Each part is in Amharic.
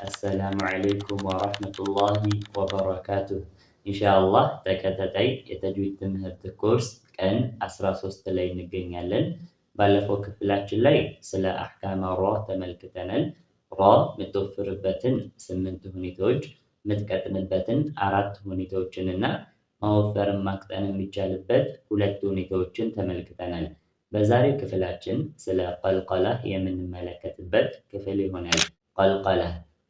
አሰላሙ ዓለይኩም ወረሕመቱላሂ ወበረካቱህ። ኢንሻአላህ ተከታታይ የተጅዊድ ትምህርት ኮርስ ቀን 13 ላይ እንገኛለን። ባለፈው ክፍላችን ላይ ስለ አሕካመ ራ ተመልክተናል። ራ የምትወፍርበትን 8 ሁኔታዎች፣ የምትቀጥንበትን 4 ሁኔታዎችንና ማወፈርን ማቅጠን የሚቻልበት 2 ሁኔታዎችን ተመልክተናል። በዛሬው ክፍላችን ስለ ቀልቀላህ የምንመለከትበት ክፍል ይሆናል።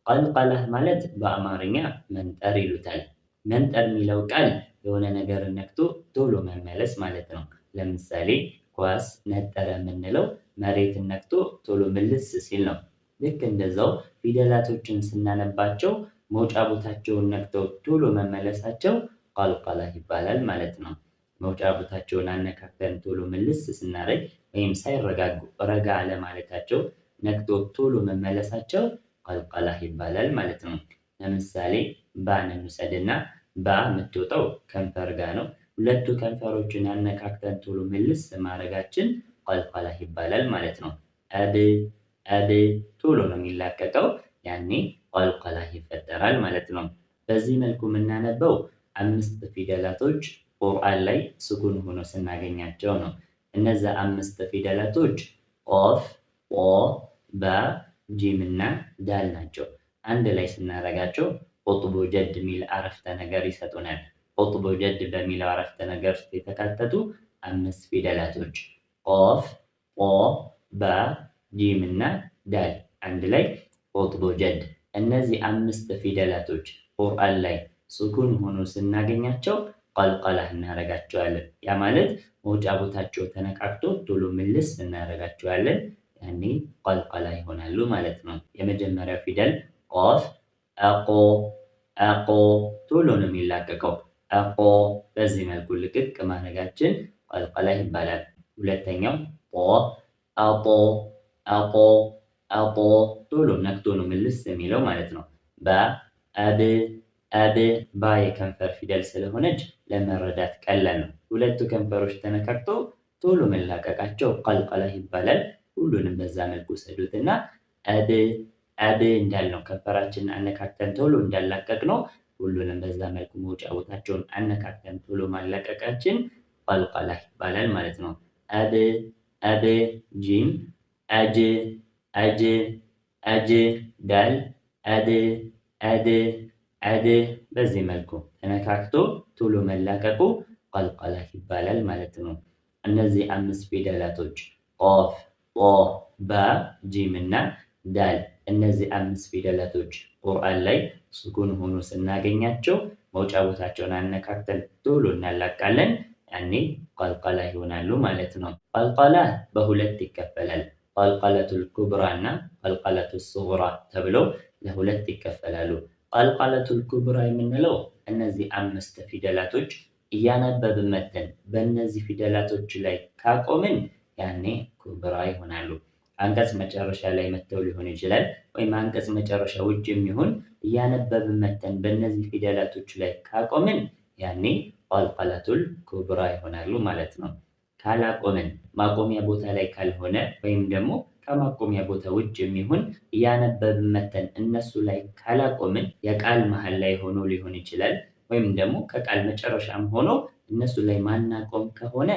ቀልቀላህ ማለት በአማርኛ መንጠር ይሉታል። መንጠር የሚለው ቃል የሆነ ነገር ነክቶ ቶሎ መመለስ ማለት ነው። ለምሳሌ ኳስ ነጠረ የምንለው መሬትን ነክቶ ቶሎ ምልስ ሲል ነው። ልክ እንደዛው ፊደላቶችን ስናነባቸው መውጫ ቦታቸውን ነክተው ቶሎ መመለሳቸው ቀልቀላህ ይባላል ማለት ነው። መውጫ ቦታቸውን አነካክተን ቶሎ ምልስ ስናደርግ ወይም ሳይረጋጉ ረጋ አለማለታቸው ነክቶ ቶሎ መመለሳቸው ቀልቀላህ ይባላል ማለት ነው። ለምሳሌ ባን እንውሰድና ባ የምትወጣው ከንፈር ጋር ነው። ሁለቱ ከንፈሮችን አነካክተን ቶሎ ምልስ ማድረጋችን ቀልቀላህ ይባላል ማለት ነው። አብ ቶሎ ነው የሚላቀቀው፣ ያኔ ቀልቀላህ ይፈጠራል ማለት ነው። በዚህ መልኩ የምናነበው 5 ፊደላቶች ቁርአን ላይ ስኩን ሆኖ ስናገኛቸው ነው። እነዛ 5 ፊደላቶች ቆፍ፣ ቆ፣ ባ፣ ጂም እና ዳል ናቸው። አንድ ላይ ስናረጋቸው ቁጥቡ ጀድ የሚል አረፍተ ነገር ይሰጡናል። ቁጥቡ ጀድ በሚለው አረፍተ ነገር ውስጥ የተካተቱ 5 ፊደላቶች ቆፍ፣ ቆ፣ ባ፣ ጂም እና ዳል አንድ ላይ ቁጥቡ ጀድ። እነዚህ 5 ፊደላቶች ቁርአን ላይ ስኩን ሆኖ ስናገኛቸው ቀልቀላህ እናረጋቸዋለን። ያ ማለት መውጫ ቦታቸው ተነካክቶ ቶሎ ምልስ እናረጋቸዋለን። ያኔ ቀልቀላህ ይሆናሉ ማለት ነው። የመጀመሪያው ፊደል ቆፍ፣ አቆ ቶሎ ነው የሚላቀቀው። አቆ በዚህ መልኩ ልቅቅ ማድረጋችን ቀልቀላህ ይባላል። ሁለተኛው አጦ ቶሎ ነክቶ ነው ምልስ የሚለው ማለት ነው። አብ ባ የከንፈር ፊደል ስለሆነች ለመረዳት ቀላል ነው። ሁለቱ ከንፈሮች ተነካክተው ቶሎ መላቀቃቸው ቀልቀላህ ይባላል። ሁሉንም በዛ መልኩ ሰዱትና አብ እንዳልነው ከንፈራችንን አነካክተን ቶሎ እንዳላቀቅ ነው። ሁሉንም በዛ መልኩ መውጫ ቦታቸውን አነካክተን ቶሎ ማላቀቃችን ቀልቀላህ ይባላል ማለት ነው። አብ ጂም፣ አጅ ዳል፣ አድ በዚህ መልኩ ተነካክቶ ቶሎ መላቀቁ ቀልቀላህ ይባላል ማለት ነው። እነዚህ 5 ፊደላቶች ቆፍ፣ ጦ፣ ባ፣ ጂም እና ዳል እነዚህ 5 ፊደላቶች ቁርአን ላይ ስኩን ሆኖ ስናገኛቸው መውጫ ቦታቸውን አነካክተን ቶሎ እናላቃለን። ያኔ ቀልቀላህ ይሆናሉ ማለት ነው። ቀልቀላህ በሁለት ይከፈላል። ቀልቀለቱል ኩብራ እና ቀልቀለቱል ሱግራ ተብለው ለሁለት ይከፈላሉ። ቀልቀለቱል ኩብራ የምንለው እነዚህ 5 ፊደላቶች እያነበብን መተን በእነዚህ ፊደላቶች ላይ ካቆምን ያኔ ኩብራ ይሆናሉ። አንቀጽ መጨረሻ ላይ መተው ሊሆን ይችላል፣ ወይም አንቀጽ መጨረሻ ውጭ የሚሆን እያነበብን መተን በእነዚህ ፊደላቶች ላይ ካቆምን ያኔ ቀልቀለቱል ኩብራ ይሆናሉ ማለት ነው። ካላቆምን ማቆሚያ ቦታ ላይ ካልሆነ ወይም ደግሞ ከማቆሚያ ቦታ ውጭ የሚሆን እያነበብን መተን እነሱ ላይ ካላቆምን የቃል መሃል ላይ ሆኖ ሊሆን ይችላል፣ ወይም ደግሞ ከቃል መጨረሻም ሆኖ እነሱ ላይ ማናቆም ከሆነ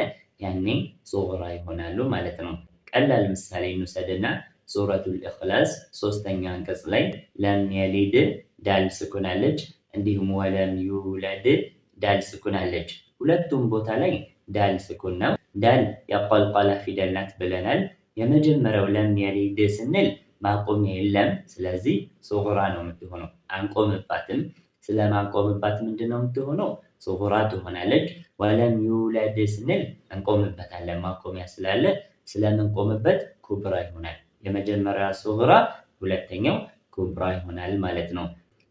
ያኔ ሱግራ ይሆናሉ ማለት ነው። ቀላል ምሳሌ እንውሰድና ሱረቱል ኢኽላስ 3ኛ አንቀጽ ላይ ለም የሊድ ዳል ስኩን አለች፣ እንዲሁም ወለም ዩለድ ዳል ስኩን አለች። ሁለቱም ቦታ ላይ ዳል ስኩን ነው። ዳል የቀልቀላህ ፊደል ናት ብለናል። የመጀመሪያው ለም የሊድ ስንል ማቆሚያ የለም፣ ስለዚህ ሱግራ ነው የምትሆነው። አንቆምባትም። ስለማንቆምባት ምንድነው የምትሆነው? ሱግራ ትሆናለች። ወለም ዩለድ ስንል እንቆምበታለን፣ ማቆሚያ ስላለ ስለምንቆምበት ኩብራ ይሆናል። የመጀመሪያ ሱግራ፣ ሁለተኛው ኩብራ ይሆናል ማለት ነው።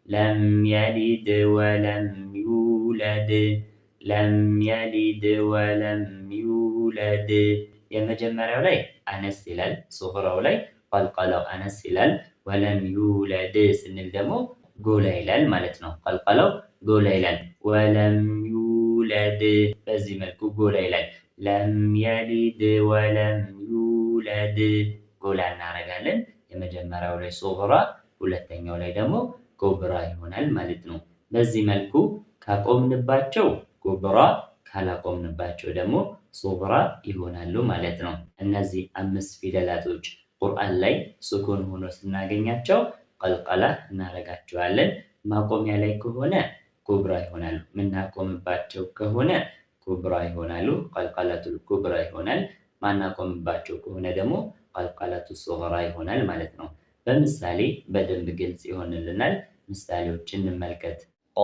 ለም የሊድ ወለም ዩለድ፣ ለም የሊድ ወለም ዩለድ። የመጀመሪያው ላይ አነስ ይላል፣ ሱግራው ላይ ቀልቀላው አነስ ይላል። ወለም ዩለድ ስንል ደግሞ ጎላ ይላል ማለት ነው። ቀልቀላው ጎላ ይላል። ወለም ዩለድ በዚህ መልኩ ጎላ ይላል። ለም የሊድ ወለም ዩለድ ጎላ እናደርጋለን። የመጀመሪያው ላይ ሱግራ፣ ሁለተኛው ላይ ደግሞ ኩብራ ይሆናል ማለት ነው። በዚህ መልኩ ካቆምንባቸው ኩብራ፣ ካላቆምንባቸው ደግሞ ሱግራ ይሆናሉ ማለት ነው። እነዚህ 5 ፊደላቶች ቁርአን ላይ ሱኩን ሆኖ ስናገኛቸው ቀልቀላ እናደርጋቸዋለን። ማቆሚያ ላይ ከሆነ ኩብራ ይሆናሉ። ምናቆምባቸው ከሆነ ኩብራ ይሆናሉ፣ ቀልቀለቱል ኩብራ ይሆናል። ማናቆምባቸው ከሆነ ደግሞ ቀልቀለቱ ሱግራ ይሆናል ማለት ነው። በምሳሌ በደንብ ግልጽ ይሆንልናል። ምሳሌዎችን እንመልከት። ق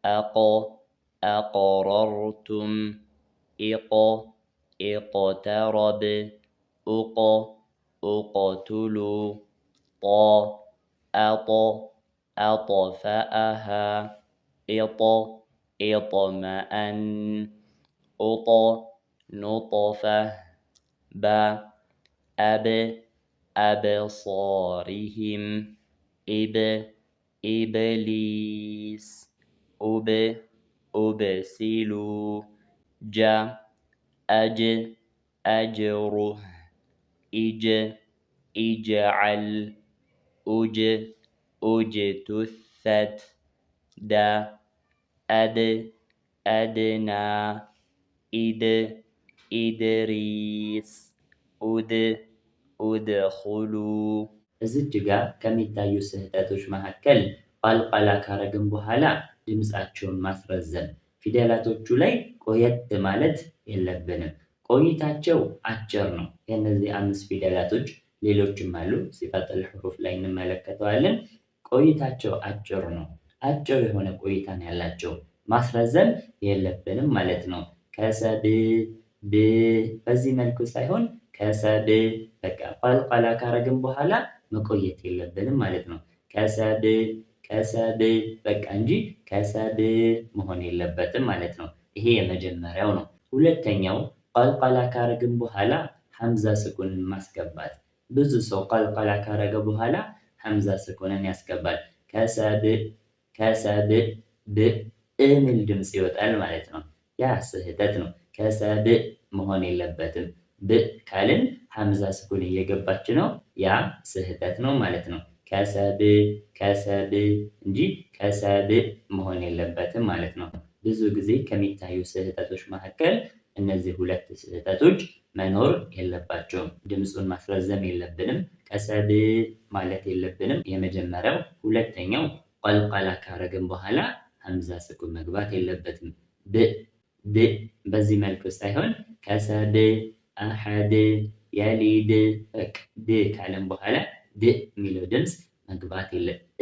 أق أقررتم إق اقترب أق اقتلوا ط أط أطفأها إط اطمأن أط نطفة با أب أبصارهم إب إبليس أب أبسلوا ج أج أجره إج إجعل أج أجتثت د أد أدنى إد إدريس أد أدخلوا። እዚች ጋር ከሚታዩ ስህተቶች መካከል ቀልቀላ ካረግን በኋላ ድምፃቸውን ማስረዘም፣ ፊደላቶቹ ላይ ቆየት ማለት የለብንም። ቆይታቸው አጭር ነው። የእነዚህ 5 ፊደላቶች ሌሎችም አሉ፣ ሲፈተል ሕሩፍ ላይ እንመለከተዋለን። ቆይታቸው አጭር ነው። አጭር የሆነ ቆይታ ነው ያላቸው። ማስረዘም የለብንም ማለት ነው። ከሰብ ብ በዚህ መልኩ ሳይሆን ከሰብ በቃ ቀልቀላ ካረግን በኋላ መቆየት የለብንም ማለት ነው። ከሰብ ከሰብ በቃ እንጂ ከሰብ መሆን የለበትም ማለት ነው። ይሄ የመጀመሪያው ነው። ሁለተኛው ቀልቀላ ካረግን በኋላ ሐምዛ ስኩንን ማስገባት። ብዙ ሰው ቀልቀላ ካረገ በኋላ ሐምዛ ስኩንን ያስገባል። ከሰብ ከሰብ ብ የሚል ድምፅ ይወጣል ማለት ነው። ያ ስህተት ነው። ከሰብ መሆን የለበትም። ብ ካልን ሐምዛ ስኩን እየገባች ነው። ያ ስህተት ነው ማለት ነው። ከሰብ ከሰብ እንጂ ከሰብ መሆን የለበትም ማለት ነው። ብዙ ጊዜ ከሚታዩ ስህተቶች መካከል እነዚህ 2 ስህተቶች መኖር የለባቸውም። ድምፁን ማስረዘም የለብንም። ቀሰብ ማለት የለብንም። የመጀመሪያው። ሁለተኛው ቀልቀላ ካረግን በኋላ ሐምዛ ስኩን መግባት የለበትም። ብ በዚህ መልኩ ሳይሆን ከሰብ አሐድ የሊድ ድ ካለን በኋላ ድ የሚለው ድምፅ መግባት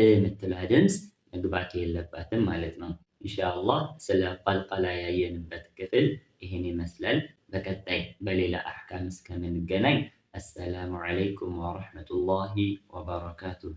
የምትለዋ ድምፅ መግባት የለባትም ማለት ነው። ኢንሻአላህ ስለ ቀልቀላ ያየንበት ክፍል ይህን ይመስላል። በቀጣይ በሌላ አሕካም እስከምንገናኝ አሰላሙ ዓለይኩም ወረሕመቱላሂ ወበረካቱሁ።